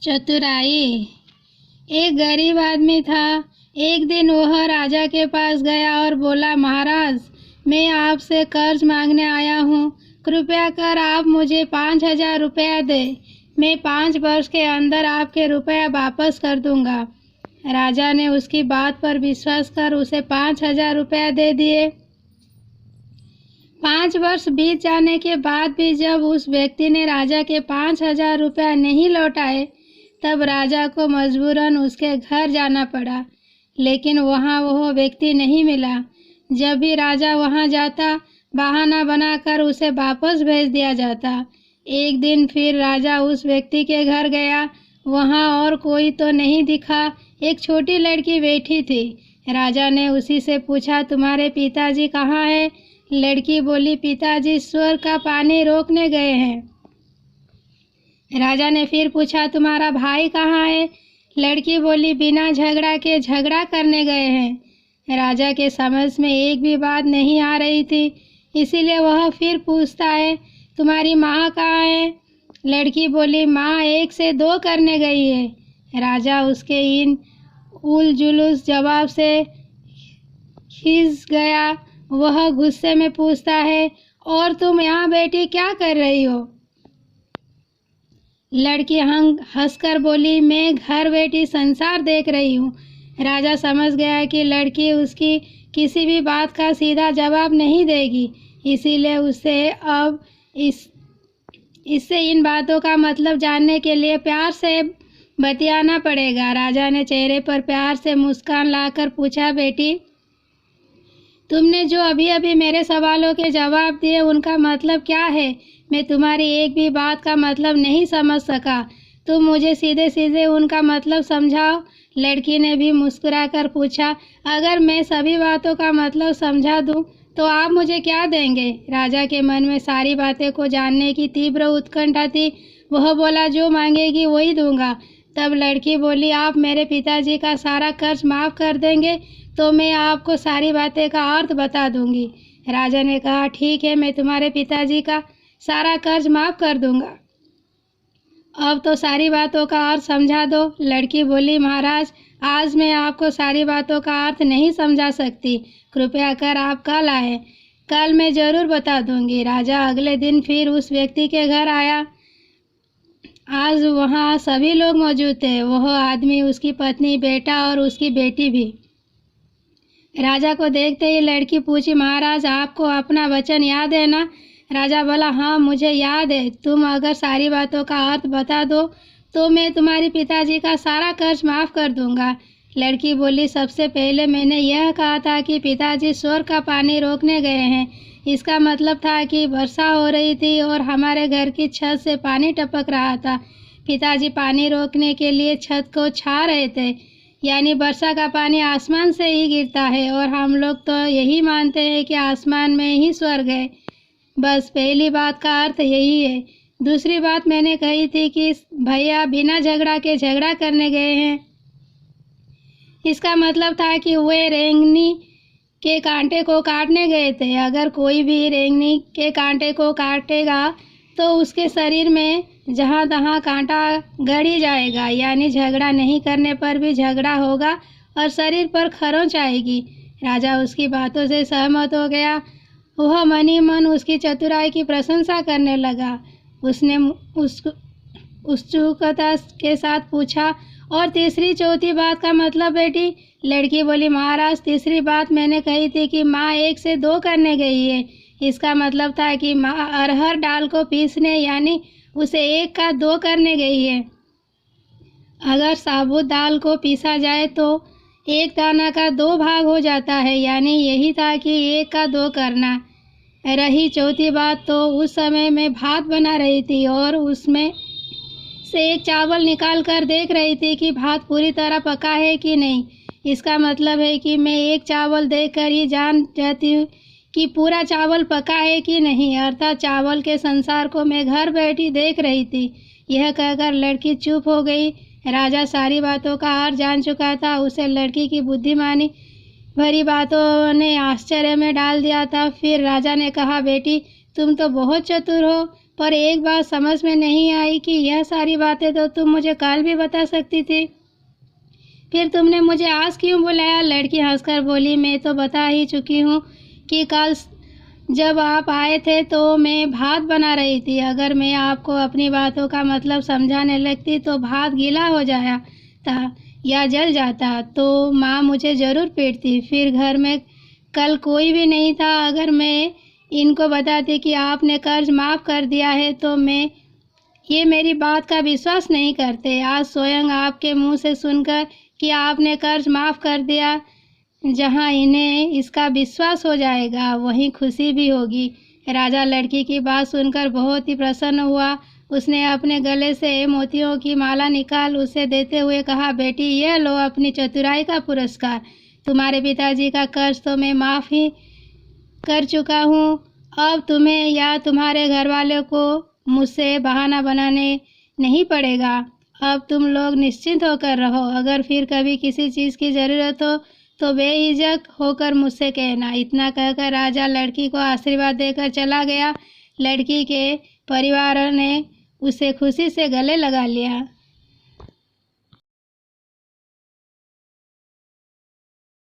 चतुराई। एक गरीब आदमी था। एक दिन वह राजा के पास गया और बोला, महाराज, मैं आपसे कर्ज मांगने आया हूँ। कृपया कर आप मुझे 5,000 रुपया दे। मैं 5 वर्ष के अंदर आपके रुपया वापस कर दूंगा। राजा ने उसकी बात पर विश्वास कर उसे 5,000 रुपया दे दिए। 5 वर्ष बीत जाने के बाद भी जब उस व्यक्ति ने राजा के 5,000 रुपया नहीं लौटाए, तब राजा को मजबूरन उसके घर जाना पड़ा, लेकिन वहाँ वह व्यक्ति नहीं मिला। जब भी राजा वहाँ जाता, बहाना बनाकर उसे वापस भेज दिया जाता। एक दिन फिर राजा उस व्यक्ति के घर गया। वहाँ और कोई तो नहीं दिखा, एक छोटी लड़की बैठी थी। राजा ने उसी से पूछा, तुम्हारे पिताजी कहाँ हैं? लड़की बोली, पिताजी स्वर्ग का पानी रोकने गए हैं। राजा ने फिर पूछा, तुम्हारा भाई कहाँ है? लड़की बोली, बिना झगड़ा के झगड़ा करने गए हैं। राजा के समझ में एक भी बात नहीं आ रही थी, इसीलिए वह फिर पूछता है, तुम्हारी माँ कहाँ है? लड़की बोली, माँ 1 से 2 करने गई है। राजा उसके इन उल जुलूस जवाब से खिंच गया। वह गुस्से में पूछता है, और तुम यहाँ बैठी क्या कर रही हो? लड़की हंसकर बोली, मैं घर बैठी संसार देख रही हूँ। राजा समझ गया कि लड़की उसकी किसी भी बात का सीधा जवाब नहीं देगी, इसीलिए उसे अब इससे इन बातों का मतलब जानने के लिए प्यार से बतियाना पड़ेगा। राजा ने चेहरे पर प्यार से मुस्कान लाकर पूछा, बेटी, तुमने जो अभी अभी मेरे सवालों के जवाब दिए उनका मतलब क्या है? मैं तुम्हारी एक भी बात का मतलब नहीं समझ सका। तुम मुझे सीधे सीधे उनका मतलब समझाओ। लड़की ने भी मुस्कुराकर पूछा, अगर मैं सभी बातों का मतलब समझा दूं तो आप मुझे क्या देंगे? राजा के मन में सारी बातें को जानने की तीव्र उत्कंठा थी। वह बोला, जो मांगेगी वही दूंगा। तब लड़की बोली, आप मेरे पिताजी का सारा कर्ज माफ़ कर देंगे तो मैं आपको सारी बातें का अर्थ बता दूंगी। राजा ने कहा, ठीक है, मैं तुम्हारे पिताजी का सारा कर्ज माफ़ कर दूंगा। अब तो सारी बातों का अर्थ समझा दो। लड़की बोली, महाराज, आज मैं आपको सारी बातों का अर्थ नहीं समझा सकती। कृपया कर आप कल आए, कल मैं ज़रूर बता दूंगी। राजा अगले दिन फिर उस व्यक्ति के घर आया। आज वहाँ सभी लोग मौजूद थे, वह आदमी, उसकी पत्नी, बेटा और उसकी बेटी भी। राजा को देखते ही लड़की पूछी, महाराज, आपको अपना वचन याद है ना? राजा बोला, हाँ, मुझे याद है। तुम अगर सारी बातों का अर्थ बता दो तो मैं तुम्हारे पिताजी का सारा कर्ज माफ़ कर दूंगा। लड़की बोली, सबसे पहले मैंने यह कहा था कि पिताजी स्वर्ग का पानी रोकने गए हैं। इसका मतलब था कि वर्षा हो रही थी और हमारे घर की छत से पानी टपक रहा था। पिताजी पानी रोकने के लिए छत को छा रहे थे, यानी वर्षा का पानी आसमान से ही गिरता है और हम लोग तो यही मानते हैं कि आसमान में ही स्वर्ग है। बस पहली बात का अर्थ यही है। दूसरी बात मैंने कही थी कि भैया बिना झगड़ा के झगड़ा करने गए हैं। इसका मतलब था कि वे रेंगनी के कांटे को काटने गए थे। अगर कोई भी रेंगनी के कांटे को काटेगा तो उसके शरीर में जहाँ तहाँ कांटा गड़ ही जाएगा, यानी झगड़ा नहीं करने पर भी झगड़ा होगा और शरीर पर खरोंच आएगी। राजा उसकी बातों से सहमत हो गया। वह मन ही मन उसकी चतुराई की प्रशंसा करने लगा। उसने उत्सुकता के साथ पूछा, और तीसरी चौथी बात का मतलब बेटी? लड़की बोली, महाराज, तीसरी बात मैंने कही थी कि माँ 1 से 2 करने गई है। इसका मतलब था कि माँ अरहर दाल को पीसने, यानी उसे 1 का 2 करने गई है। अगर साबुत दाल को पीसा जाए तो 1 दाना का 2 भाग हो जाता है, यानी यही था कि 1 का 2 करना। रही चौथी बात, तो उस समय मैं भात बना रही थी और उसमें से एक चावल निकाल कर देख रही थी कि भात पूरी तरह पका है कि नहीं। इसका मतलब है कि मैं एक चावल देखकर ही जान जाती हूँ कि पूरा चावल पका है कि नहीं, अर्थात चावल के संसार को मैं घर बैठी देख रही थी। यह कहकर लड़की चुप हो गई। राजा सारी बातों का अर्थ जान चुका था। उसे लड़की की बुद्धिमानी भरी बातों ने आश्चर्य में डाल दिया था। फिर राजा ने कहा, बेटी, तुम तो बहुत चतुर हो। पर एक बात समझ में नहीं आई कि यह सारी बातें तो तुम मुझे कल भी बता सकती थी, फिर तुमने मुझे आज क्यों बुलाया? लड़की हंसकर बोली, मैं तो बता ही चुकी हूँ कि कल जब आप आए थे तो मैं भात बना रही थी। अगर मैं आपको अपनी बातों का मतलब समझाने लगती तो भात गीला हो जाया था या जल जाता तो माँ मुझे ज़रूर पीटती। फिर घर में कल कोई भी नहीं था। अगर मैं इनको बताती कि आपने कर्ज माफ़ कर दिया है तो ये मेरी बात का विश्वास नहीं करते। आज स्वयं आपके मुंह से सुनकर कि आपने कर्ज माफ़ कर दिया, जहां इन्हें इसका विश्वास हो जाएगा वहीं खुशी भी होगी। राजा लड़की की बात सुनकर बहुत ही प्रसन्न हुआ। उसने अपने गले से मोतियों की माला निकाल उसे देते हुए कहा, बेटी ये लो अपनी चतुराई का पुरस्कार। तुम्हारे पिताजी का कर्ज तो मैं माफ़ ही कर चुका हूँ। अब तुम्हें या तुम्हारे घर वालों को मुझसे बहाना बनाने नहीं पड़ेगा। अब तुम लोग निश्चिंत होकर रहो। अगर फिर कभी किसी चीज़ की ज़रूरत हो तो बेहिचक होकर मुझसे कहना। इतना कहकर राजा लड़की को आशीर्वाद देकर चला गया। लड़की के परिवार ने उसे खुशी से गले लगा लिया।